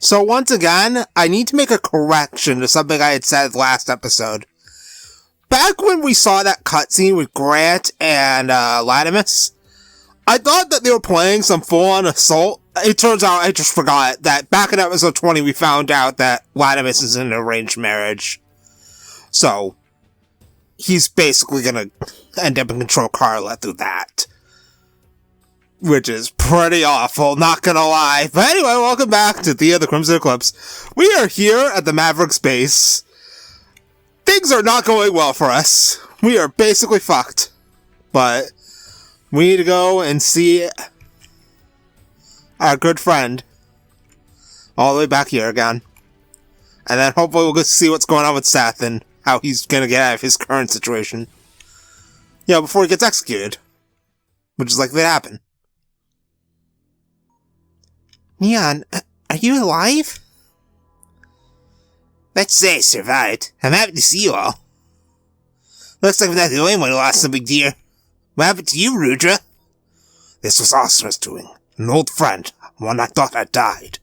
So once again, I need to make a correction to something I had said last episode. Back when we saw that cutscene with Grant and Latimus, I thought that they were playing some full-on assault. It turns out I just forgot that back in episode 20 we found out that Latimus is in an arranged marriage. So, he's basically gonna end up in control of Carla through that. Which is pretty awful, not gonna lie. But anyway, welcome back to Theia the Crimson Eclipse. We are here at the Mavericks base. Things are not going well for us. We are basically fucked. But we need to go and see our good friend all the way back here again. And then hopefully we'll get to see what's going on with Seth and how he's gonna get out of his current situation. Before he gets executed. Which is likely to happen. Neon, are you alive? Let's say I survived. I'm happy to see you all. Looks like I'm not the only one who lost something dear. What happened to you, Rudra? This was Asura's doing. An old friend, one I thought had died.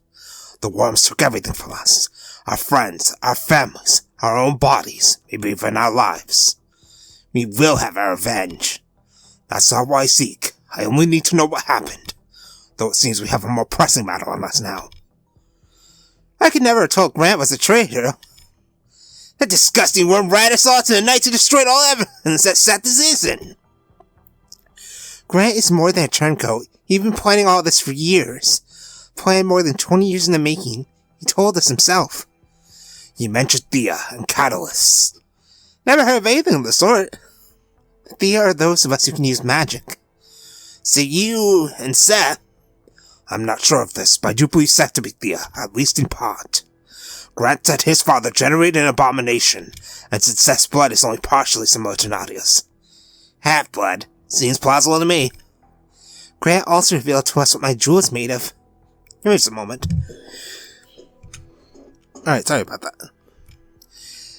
The worms took everything from us. Our friends, our families, our own bodies, maybe even our lives. We will have our revenge. That's not what I seek. I only need to know what happened. Though it seems we have a more pressing matter on us now. I could never have told Grant was a traitor. That disgusting worm ran us all to the night to destroy all evidence that Seth is innocent. Grant is more than a turncoat. He's been planning all this for years. Planned more than 20 years in the making. He told us himself. You mentioned Theia and catalysts. Never heard of anything of the sort. Theia are those of us who can use magic. So you and Seth... I'm not sure of this, but I do believe Seth to be Theia, at least in part. Grant said his father generated an abomination, and said Seth's blood is only partially similar to Nadia's. Half-blood. Seems plausible to me. Grant also revealed to us what my jewel is made of. Give me just a moment. Alright, sorry about that.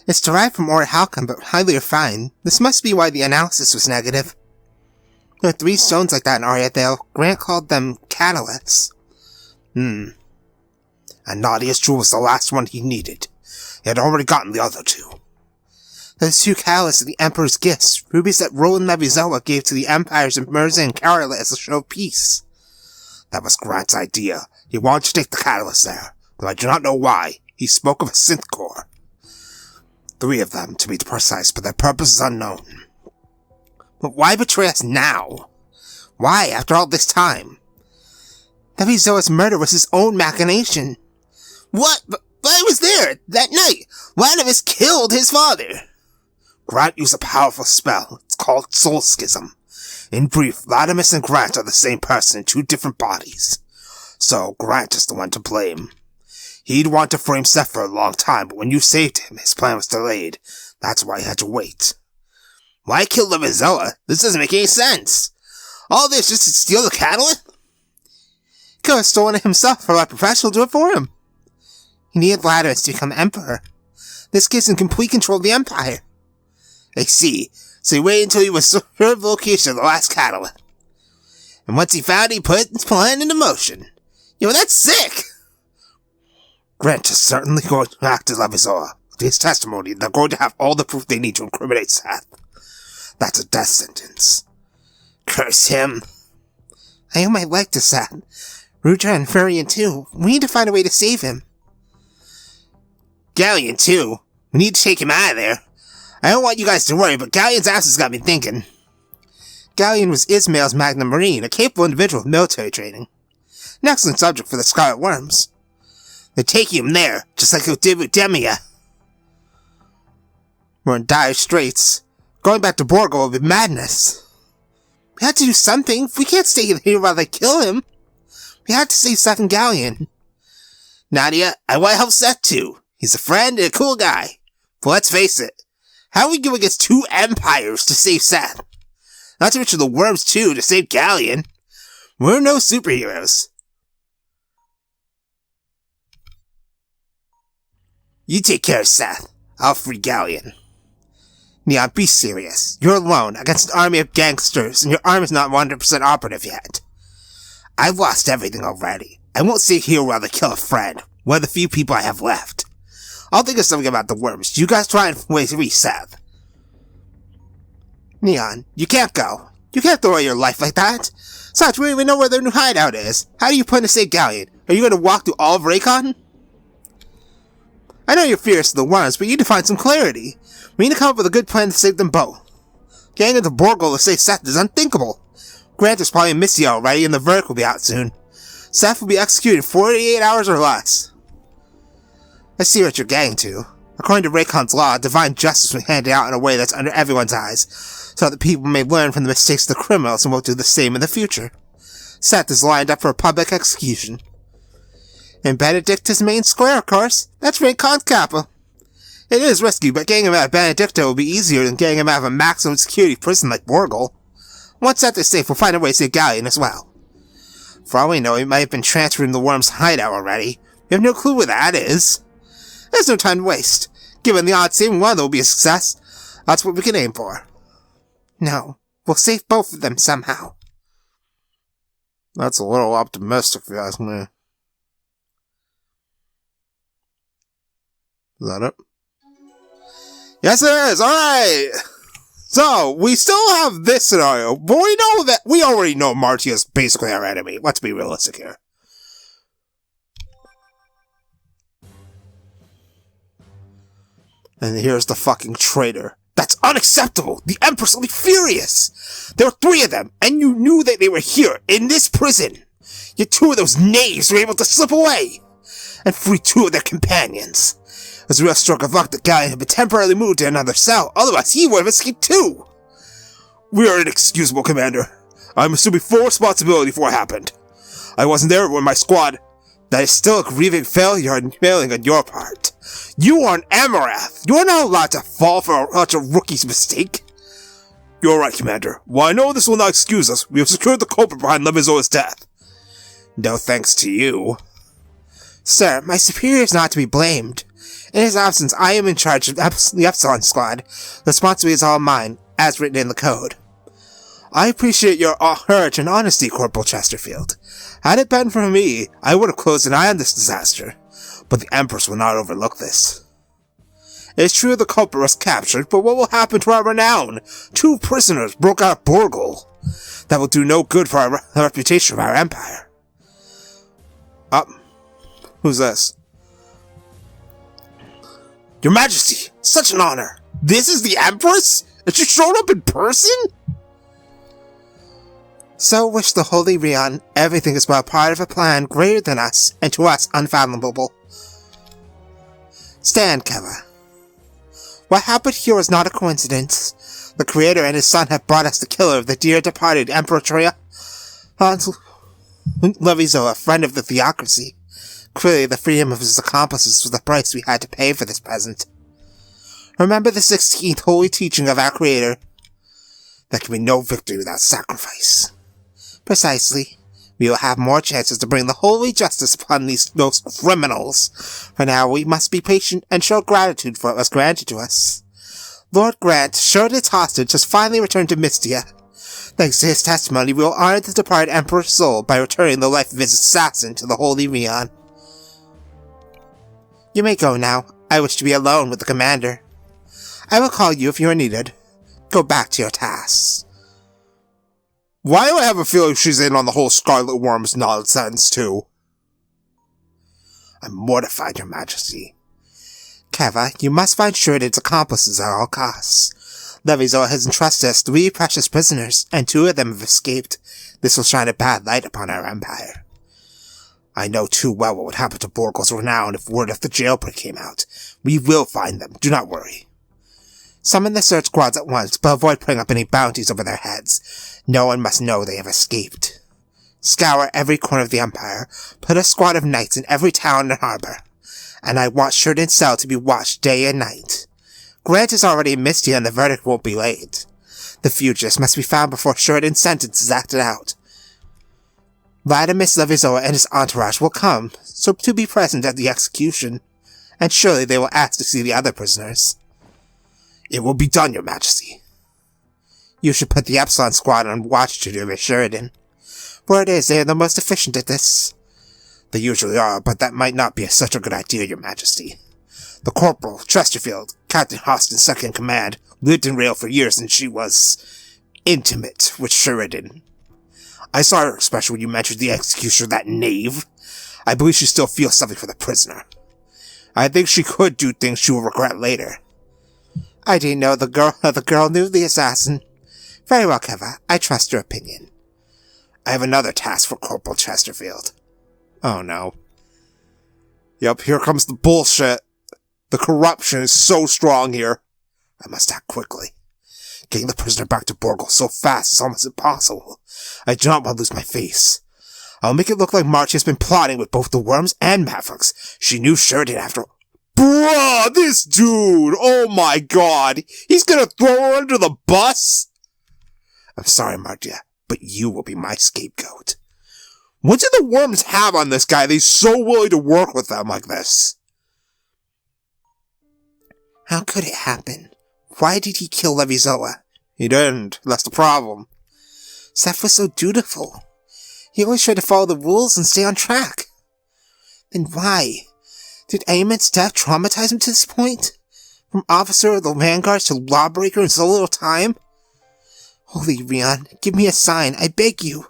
It's derived from orichalcum, but highly refined. This must be why the analysis was negative. There are 3 stones like that in Ariadale. Grant called them catalysts. And Nadia's jewel was the last one he needed. He had already gotten the other 2. Those 2 catalysts are the Emperor's gifts, rubies that Roland Levizoa gave to the Empires of Mirza and Kerala as a show of peace. That was Grant's idea. He wanted to take the catalyst there, though I do not know why. He spoke of a synth core. 3 of them, to be precise, but their purpose is unknown. But why betray us now? Why, after all this time? Levizoa's murder was his own machination. What? But I was there, that night. Latimus killed his father. Grant used a powerful spell. It's called Soul Schism. In brief, Latimus and Grant are the same person in 2 different bodies. So, Grant is the one to blame. He'd want to frame Seth for a long time, but when you saved him, his plan was delayed. That's why he had to wait. Why kill Levizoa? This doesn't make any sense. All this just to steal the catalyst? He could have stolen it himself, or let a professional do it for him. He needed Latimus to become Emperor. This gives him complete control of the Empire. I see. So he waited until he was sure of the location of the last catalyst. And once he found it, he put his plan into motion. That's sick! Grant is certainly going to act as Levizoa. With his testimony, they're going to have all the proof they need to incriminate Seth. That's a death sentence. Curse him. I owe my leg to Seth. Rudra and Furion too. We need to find a way to save him. Galleon too. We need to take him out of there. I don't want you guys to worry, but Galleon's ass has got me thinking. Galleon was Ismail's Magnum Marine, a capable individual with military training. An excellent subject for the Scarlet Worms. They're taking him there, just like they did with Demia. We're in dire straits. Going back to Borgo will be madness. We have to do something. We can't stay here while they kill him. We have to save Seth and Galleon. Nadia, I want to help Seth too. He's a friend and a cool guy. But let's face it. How are we going against 2 empires to save Seth? Not to mention the worms too, to save Galleon. We're no superheroes. You take care of Seth. I'll free Galleon. Neon, be serious. You're alone against an army of gangsters, and your arm is not 100% operative yet. I've lost everything already. I won't stay here while they kill a friend. One of the few people I have left. I'll think of something about the worms. You guys try and free Seth. Neon, you can't go. You can't throw away your life like that. Besides, we don't even know where their new hideout is. How do you plan to save Galleon? Are you going to walk through all of Raycon? I know you're fierce to the worms, but you need to find some clarity. We need to come up with a good plan to save them both. Getting into Borgol to save Seth is unthinkable. Grant is probably in Misty already, and the verdict will be out soon. Seth will be executed in 48 hours or less. I see what you're getting to. According to Raycon's law, divine justice will be handed out in a way that's under everyone's eyes, so that people may learn from the mistakes of the criminals and won't do the same in the future. Seth is lined up for a public execution. In Benedicta's main square, of course. That's Raycon's capital. It is risky, but getting him out of Benedicta will be easier than getting him out of a maximum security prison like Borgol. Once Seth is safe, we'll find a way to save Galleon as well. For all we know, he might have been transferred in the worm's hideout already. We have no clue where that is. There's no time to waste. Given the odds, saving one of them will be a success. That's what we can aim for. No, we'll save both of them somehow. That's a little optimistic, if you ask me. Is that it? Yes, it is. Alright. So, we still have this scenario, but we know that we already know Martia is basically our enemy. Let's be realistic here. And here's the fucking traitor. That's unacceptable! The Empress will be furious! There were 3 of them, and you knew that they were here, in this prison! Yet 2 of those knaves were able to slip away! And free 2 of their companions! It was a real stroke of luck that Galleon had been temporarily moved to another cell, otherwise he would have escaped too! We are inexcusable, Commander. I'm assuming full responsibility for what happened. I wasn't there when my squad... That is still a grieving failure and failing on your part. You are an Amarath. You are not allowed to fall for such a rookie's mistake. You're right, Commander. While I know this will not excuse us, we have secured the culprit behind Levizoa's death. No thanks to you. Sir, my superior is not to be blamed. In his absence, I am in charge of the Epsilon Squad. The responsibility is all mine, as written in the code. I appreciate your courage and honesty, Corporal Chesterfield. Had it been for me, I would have closed an eye on this disaster. But the Empress will not overlook this. It is true the culprit was captured, but what will happen to our renown? 2 prisoners broke out of Borgol. That will do no good for the reputation of our empire. Who's this? Your Majesty, such an honor. This is the Empress? And she showed up in person? So wish the Holy Rion, everything is but a part of a plan greater than us, and to us unfathomable. Stand, Keva. What happened here was not a coincidence. The Creator and his son have brought us the killer of the dear departed Emperor Theia, Levizoa, friend of the theocracy. Clearly the freedom of his accomplices was the price we had to pay for this present. Remember the 16th holy teaching of our Creator. There can be no victory without sacrifice. Precisely. We will have more chances to bring the holy justice upon those criminals. For now, we must be patient and show gratitude for what was granted to us. Lord Grant, sure its hostage, has finally returned to Mystia. Thanks to his testimony, we will honor the departed Emperor's soul by returning the life of his assassin to the Holy Rion. You may go now. I wish to be alone with the Commander. I will call you if you are needed. Go back to your tasks. Why do I have a feeling she's in on the whole Scarlet Worms nonsense, too? I'm mortified, Your Majesty. Keva, you must find Sheridan's accomplices at all costs. Levizoa has entrusted us 3 precious prisoners, and 2 of them have escaped. This will shine a bad light upon our empire. I know too well what would happen to Borgol's renown if word of the jailbreak came out. We will find them, do not worry. Summon the search squads at once, but avoid putting up any bounties over their heads. No one must know they have escaped. Scour every corner of the Empire, put a squad of knights in every town and harbor, and I want Sheridan's cell to be watched day and night. Grant is already in Mystia and the verdict won't be late. The fugitives must be found before Sheridan's sentence is acted out. Vladimis Levizoa and his entourage will come, so to be present at the execution, and surely they will ask to see the other prisoners. It will be done, Your Majesty. You should put the Epsilon Squad on watch to do with Sheridan. For it is, they are the most efficient at this. They usually are, but that might not be such a good idea, Your Majesty. The Corporal, Chesterfield, Captain Hostin's second-in-command, lived in Rail for years, and she was intimate with Sheridan. I saw her, especially when you mentioned the executioner, that knave. I believe she still feels something for the prisoner. I think she could do things she will regret later. I didn't know the girl knew the assassin. Very well, Keva. I trust your opinion. I have another task for Corporal Chesterfield. Oh no. Yep, here comes the bullshit. The corruption is so strong here. I must act quickly. Getting the prisoner back to Borgel so fast is almost impossible. I do not want to lose my face. I'll make it look like Marchia has been plotting with both the Worms and Mavericks. She knew Sheridan after... Bruh, this dude! Oh my god! He's gonna throw her under the bus? I'm sorry, Marchia, but you will be my scapegoat. What did the Worms have on this guy? They're so willing to work with them like this. How could it happen? Why did he kill Levizoa? He didn't. That's the problem. Seth was so dutiful. He always tried to follow the rules and stay on track. Then why? Did Ayman's death traumatize him to this point? From officer of the Vanguards to lawbreaker in so little time? Holy Rion, give me a sign, I beg you.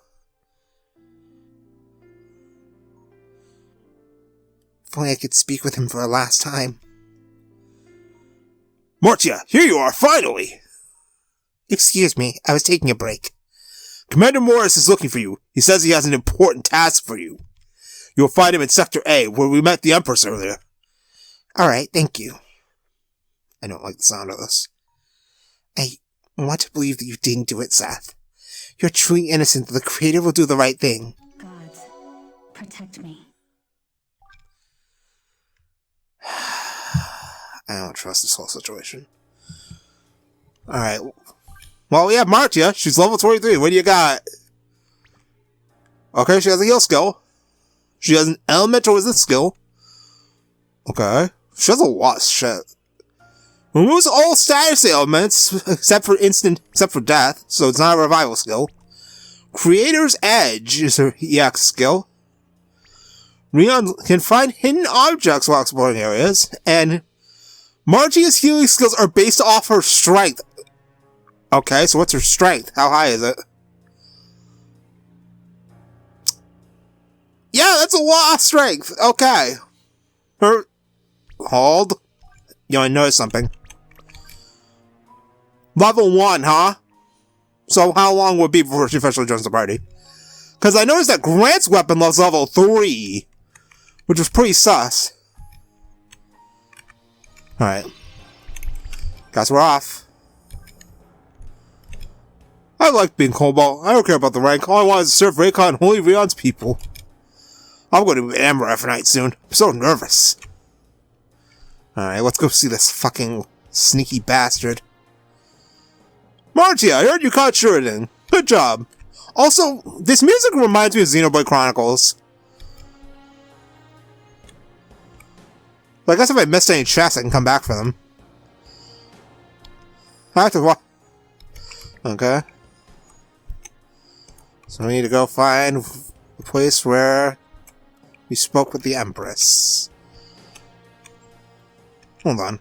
If only I could speak with him for a last time. Marchia, here you are, finally! Excuse me, I was taking a break. Commander Morris is looking for you. He says he has an important task for you. You'll find him in Sector A, where we met the Empress earlier. Alright, thank you. I don't like the sound of this. I want to believe that you didn't do it, Seth. You're truly innocent, that the Creator will do the right thing. Gods, protect me. I don't trust this whole situation. Alright. Well, we have Marchia. She's level 23. What do you got? Okay, she has a heal skill. She has an elemental resist skill. Okay. She has a lot of shit. Removes all status ailments, except for death, so it's not a revival skill. Creator's Edge is her EX skill. Rion can find hidden objects while exploring areas, and Marchia's healing skills are based off her strength. Okay, so what's her strength? How high is it? Yeah, that's a lot of strength. Okay. Hold. You know, I noticed something. Level 1, huh? So how long would it be before she officially joins the party? Because I noticed that Grant's weapon was level 3. Which was pretty sus. Alright. Guys, we're off. I like being Cobalt. I don't care about the rank. All I want is to serve Raycon and Holy Rion's people. I'm going to be an Amber soon. I'm so nervous. Alright, let's go see this fucking sneaky bastard. Marchia, I heard you caught Sheridan. Good job. Also, this music reminds me of Xenoblade Chronicles. But I guess if I missed any chests, I can come back for them. I have to walk. Okay. So we need to go find the place where we spoke with the Empress. Hold on.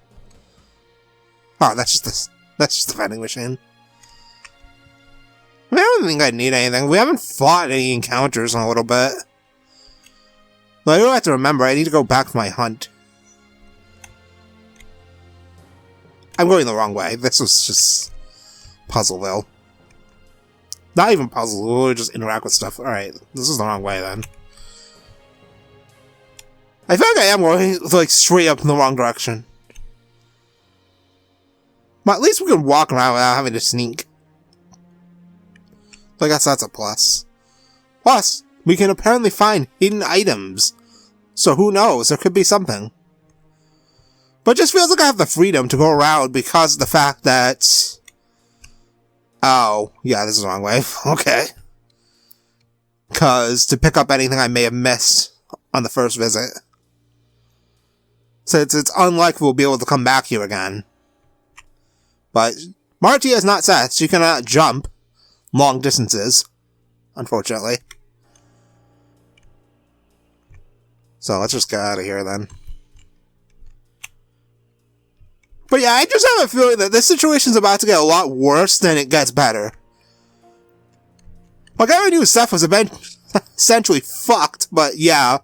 Oh, that's just the vending machine. I don't think I need anything. We haven't fought any encounters in a little bit. But I do have to remember, I need to go back for my hunt. I'm going the wrong way. This was just Puzzleville. Not even puzzle, we'll just interact with stuff. Alright, this is the wrong way then. I feel like I am going like straight up in the wrong direction. But at least we can walk around without having to sneak. So I guess that's a plus. Plus, we can apparently find hidden items. So who knows, there could be something. But it just feels like I have the freedom to go around because of the fact that... Oh, yeah, this is the wrong way. Okay. Because to pick up anything I may have missed on the first visit. So it's unlikely we'll be able to come back here again. But Marchia is not Seth. She cannot jump long distances, unfortunately. So let's just get out of here then. But yeah, I just have a feeling that this situation's about to get a lot worse than it gets better. Like, I already knew Seth was essentially fucked, but yeah.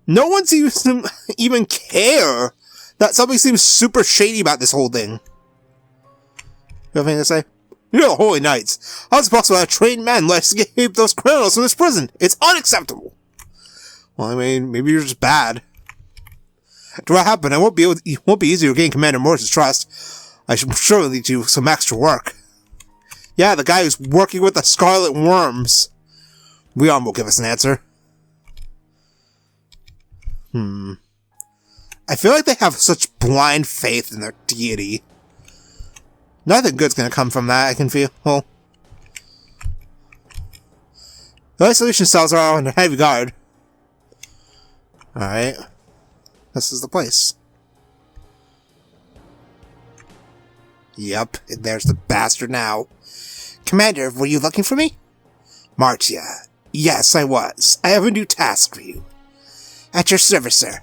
No one seems to even care that something seems super shady about this whole thing. You have anything to say? You're the Holy Knights. How is it possible that a trained man let us escape those criminals from this prison? It's unacceptable. Well, I mean, maybe you're just bad. To what happened, it won't be easy to gain Commander Morris's trust. I should surely do some extra work. Yeah, the guy who's working with the Scarlet Worms. Leon will give us an answer. I feel like they have such blind faith in their deity. Nothing good's gonna come from that, I can feel. Well, the isolation cells are under heavy guard. Alright. This is the place. Yep, there's the bastard now. Commander, were you looking for me? Martia. Yes, I was. I have a new task for you. At your service, sir.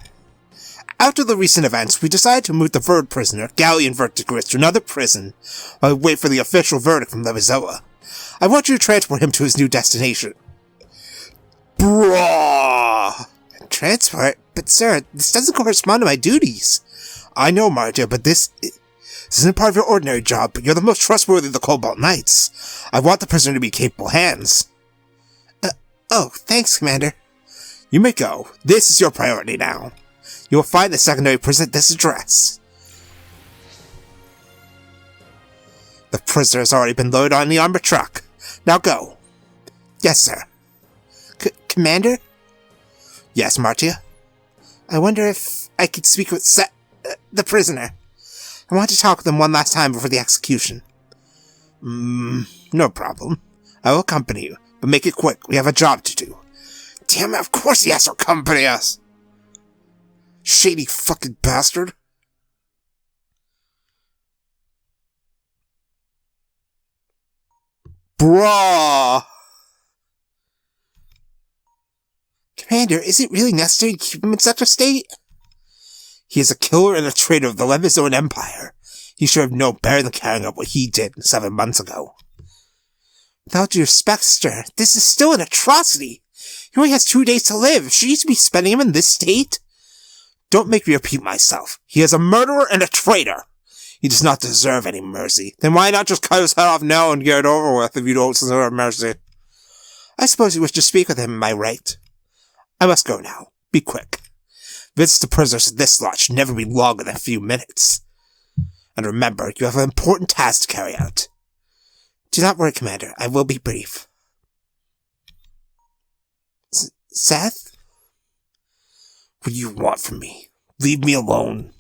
After the recent events, we decided to move the third prisoner, Galleon Vertigris, to another prison while we wait for the official verdict from Levizoa. I want you to transport him to his new destination. Bruh! Transport? But sir, this doesn't correspond to my duties. I know, Martia, but this isn't part of your ordinary job, but you're the most trustworthy of the Cobalt Knights. I want the prisoner to be in capable hands. Oh, thanks, Commander. You may go. This is your priority now. You will find the secondary prison at this address. The prisoner has already been loaded on the armored truck. Now go. Yes, sir. Commander? Yes, Martia? I wonder if I could speak with Seth, the prisoner. I want to talk with him one last time before the execution. No problem. I will accompany you, but make it quick. We have a job to do. Damn it, of course he has to accompany us! Shady fucking bastard. Bruh! Commander, is it really necessary to keep him in such a state? He is a killer and a traitor of the Levizoan Empire. He should have known better than carrying out what he did 7 months ago. With all due respect, sir, this is still an atrocity. He only has 2 days to live. Should he be spending him in this state? Don't make me repeat myself. He is a murderer and a traitor. He does not deserve any mercy. Then why not just cut his head off now and get it over with if you don't deserve mercy? I suppose you wish to speak with him, am I right? I must go now. Be quick. Visits to prisoners in this lot should never be longer than a few minutes. And remember, you have an important task to carry out. Do not worry, Commander. I will be brief. Seth? What do you want from me? Leave me alone.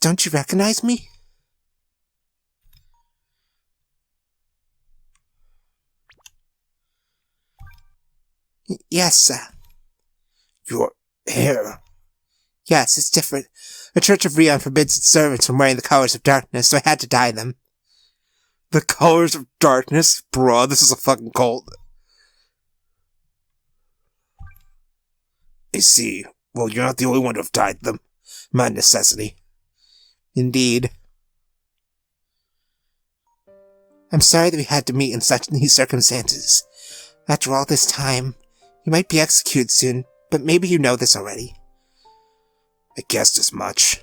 Don't you recognize me? Yes, Seth. Your hair. Yes, it's different. The Church of Rion forbids its servants from wearing the colors of darkness, so I had to dye them. The colors of darkness? Bruh, this is a fucking cult. I see. Well, you're not the only one to have dyed them. My necessity. Indeed. I'm sorry that we had to meet in such these circumstances. After all this time, you might be executed soon, but maybe you know this already. I guessed as much.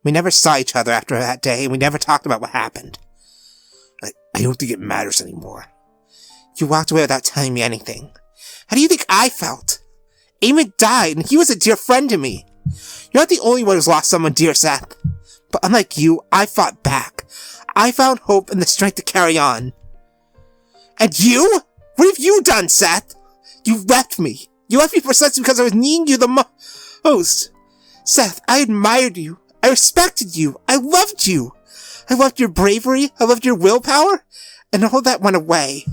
We never saw each other after that day, and we never talked about what happened. I don't think it matters anymore. You walked away without telling me anything. How do you think I felt? Eamon died, and he was a dear friend to me. You're not the only one who's lost someone dear, Seth. But unlike you, I fought back. I found hope and the strength to carry on. And you? What have you done, Seth? You left me. You left me precisely because I was needing you the most. Seth, I admired you. I respected you. I loved you. I loved your bravery. I loved your willpower. And all that went away.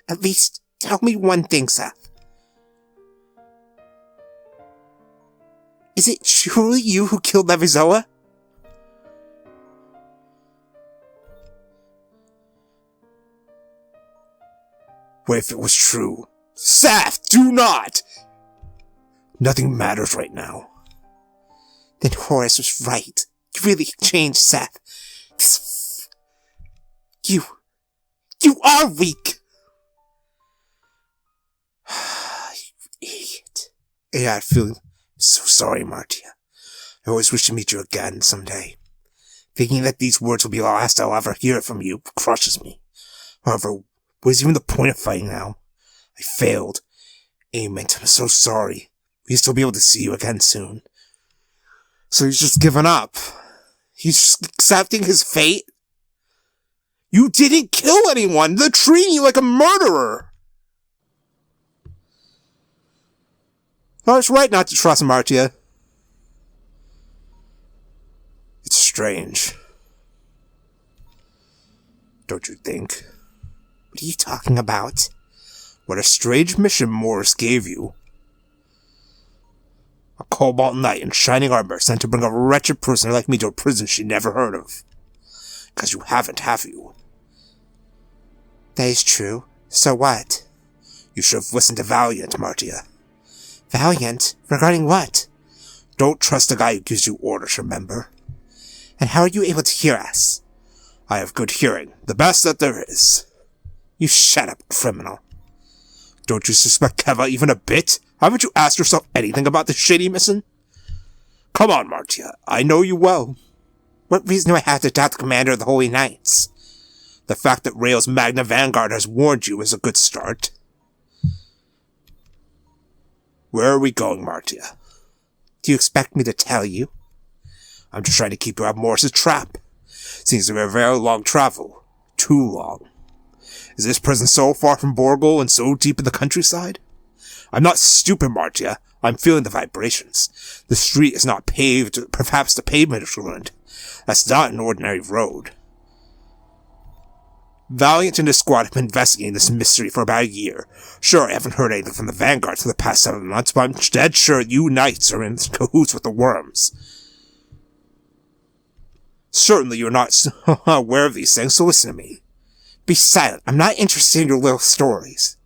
At least, tell me one thing, Seth. Is it truly you who killed Levizoa? What if it was true? Seth, do not! Nothing matters right now. Then Horace was right. You really changed, Seth. You are weak! You idiot. I had a feeling. I'm so sorry, Martia. I always wish to meet you again someday. Thinking that these words will be the last I'll ever hear from you crushes me. However, what is even the point of fighting now? I failed. Ament, I'm so sorry. We'll still be able to see you again soon. So he's just given up. He's just accepting his fate? You didn't kill anyone! They're treating you like a murderer! I was right not to trust Martia. It's strange. Don't you think? What are you talking about? What a strange mission Morris gave you. A cobalt knight in shining armor sent to bring a wretched prisoner like me to a prison she never heard of. 'Cause you haven't, have you? That is true. So what? You should have listened to Valiant, Martia. Valiant? Regarding what? Don't trust the guy who gives you orders, remember? And how are you able to hear us? I have good hearing. The best that there is. You shut up, criminal. Don't you suspect Keva even a bit? Haven't you asked yourself anything about this shady mission? Come on, Martia. I know you well. What reason do I have to doubt the commander of the Holy Knights? The fact that Rael's Magna Vanguard has warned you is a good start. Where are we going, Martia? Do you expect me to tell you? I'm just trying to keep you out of Morris's trap. Seems to be a very long travel. Too long. Is this prison so far from Borgol and so deep in the countryside? I'm not stupid, Martia. I'm feeling the vibrations. The street is not paved, perhaps the pavement is ruined. That's not an ordinary road. Valiant and his squad have been investigating this mystery for about a year. Sure, I haven't heard anything from the Vanguard for the past 7 months, but I'm dead sure you knights are in cahoots with the worms. Certainly you're not aware of these things, so listen to me. Be silent. I'm not interested in your little stories.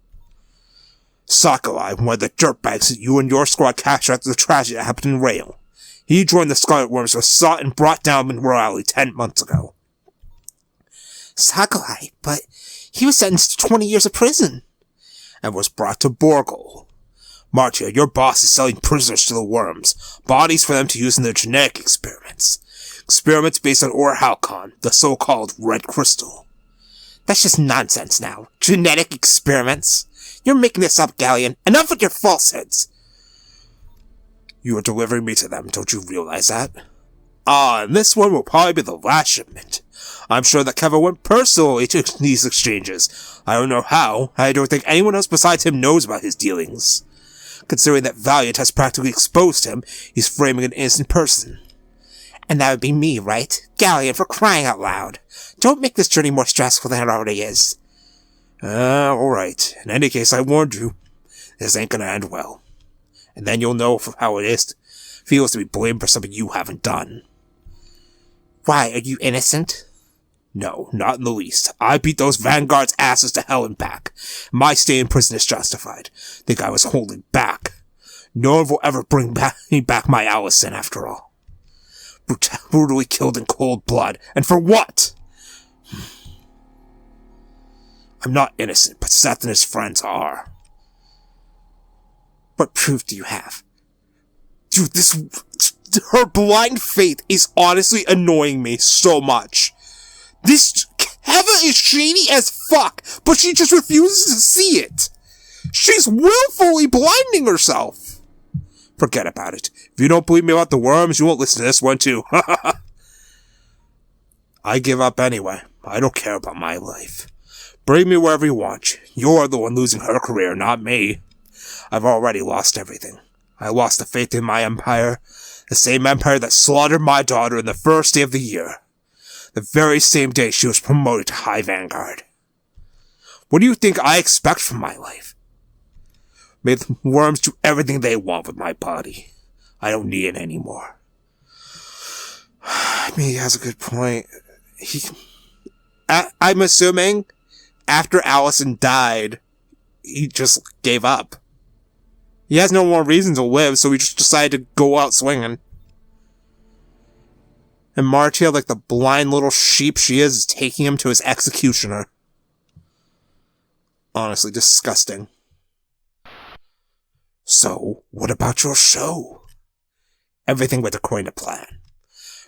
Sakurai, one of the dirtbags that you and your squad captured after the tragedy that happened in Rael. He joined the Scarlet Worms, was sought and brought down in Royale 10 months ago. Sakurai, but he was sentenced to 20 years of prison. And was brought to Borgol. Martia, your boss is selling prisoners to the worms, bodies for them to use in their genetic experiments. Experiments based on Orhalcon, the so-called Red Crystal. That's just nonsense now. Genetic experiments? You're making this up, Galleon. Enough with your falsehoods. You are delivering me to them, don't you realize that? And this one will probably be the last shipment. I'm sure that Keva went personally to these exchanges. I don't know how. I don't think anyone else besides him knows about his dealings. Considering that Valiant has practically exposed him, he's framing an innocent person. And that would be me, right? Galleon, for crying out loud. Don't make this journey more stressful than it already is. Alright. In any case, I warned you. This ain't gonna end well. And then you'll know how it feels to be blamed for something you haven't done. Why, are you innocent? No, not in the least. I beat those Vanguard's asses to hell and back. My stay in prison is justified. Think I was holding back. No one will ever bring me back my Allison after all. Brutally killed in cold blood. And for what? I'm not innocent, but Seth and his friends are. What proof do you have? Dude, her blind faith is honestly annoying me so much. This Keva is shady as fuck, but she just refuses to see it. She's willfully blinding herself. Forget about it. If you don't believe me about the worms, you won't listen to this one too. I give up anyway. I don't care about my life. Bring me wherever you want. You're the one losing her career, not me. I've already lost everything. I lost the faith in my empire. The same empire that slaughtered my daughter in the first day of the year. The very same day she was promoted to High Vanguard. What do you think I expect from my life? May the worms do everything they want with my body. I don't need it anymore. I mean, he has a good point. I'm assuming after Allison died, he just gave up. He has no more reason to live, so he just decided to go out swinging. And Martia, like the blind little sheep she is taking him to his executioner. Honestly, disgusting. So, what about your show? Everything went according to plan.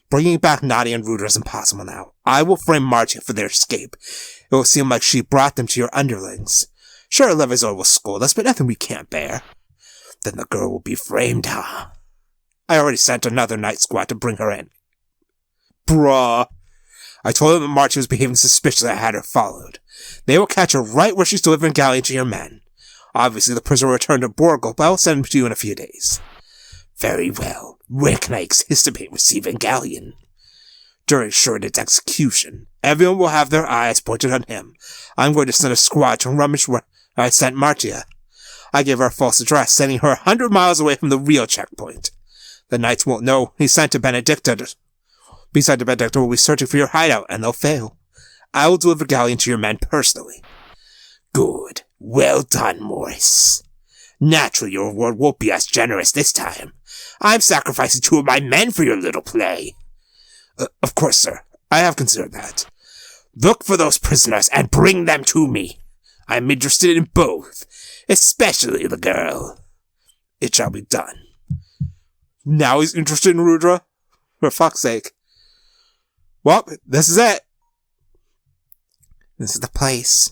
Bringing back Nadia and Rudra is impossible now. I will frame Martia for their escape. It will seem like she brought them to your underlings. Sure, Levizor will scold us, but nothing we can't bear. Then the girl will be framed, huh? I already sent another night squad to bring her in. Bruh. I told them that Martia was behaving suspiciously. I had her followed. They will catch her right where she's delivering Galleon to your men. Obviously, the prisoner will return to Borgel, but I will send him to you in a few days. Very well. Where can I anticipate receiving Galleon? During Sheridan's execution, everyone will have their eyes pointed on him. I'm going to send a squad to rummage where I sent Martia. I gave her a false address, sending her 100 miles away from the real checkpoint. The knights won't know he sent to Benedicta. Besides, the Benedicta will be searching for your hideout, and they'll fail. I will deliver Galleon to your men personally. Good. Well done, Morris. Naturally, your reward won't be as generous this time. I'm sacrificing 2 of my men for your little play. Of course, sir. I have considered that. Look for those prisoners and bring them to me. I'm interested in both, especially the girl. It shall be done. Now he's interested in Rudra? For fuck's sake. Well, this is it. This is the place.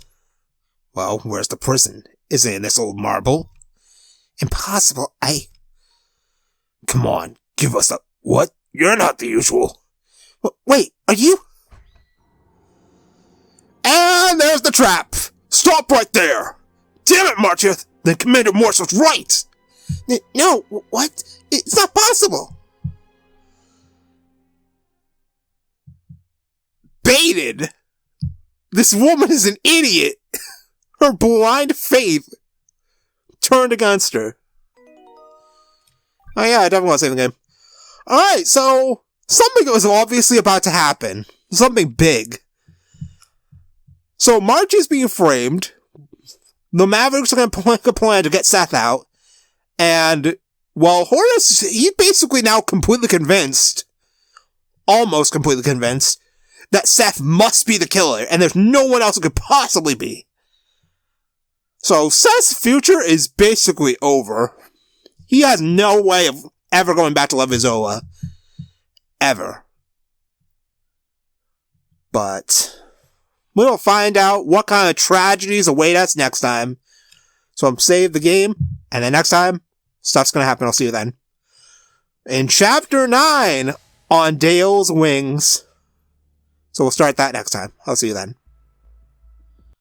Well, where's the prison? Is it in this old marble? Impossible. Come on, give us a... What? You're not the usual. Wait, are you? And there's the trap! Stop right there! Damn it, Martia! Then Commander Morse was right! No, what? It's not possible! Baited! This woman is an idiot! Her blind faith turned against her. Oh yeah, I definitely want to save the game. Alright, so something was obviously about to happen. Something big. So March is being framed. The Mavericks are going to make a plan to get Seth out. And, well, Horus, he's basically now completely convinced, almost completely convinced, that Seth must be the killer, and there's no one else it could possibly be. So Seth's future is basically over. He has no way of ever going back to Levizola. Ever. But we'll find out what kind of tragedies await us next time. So I'm save the game, and then next time, stuff's gonna happen. I'll see you then. In Chapter 9, on Dale's Wings. So we'll start that next time. I'll see you then.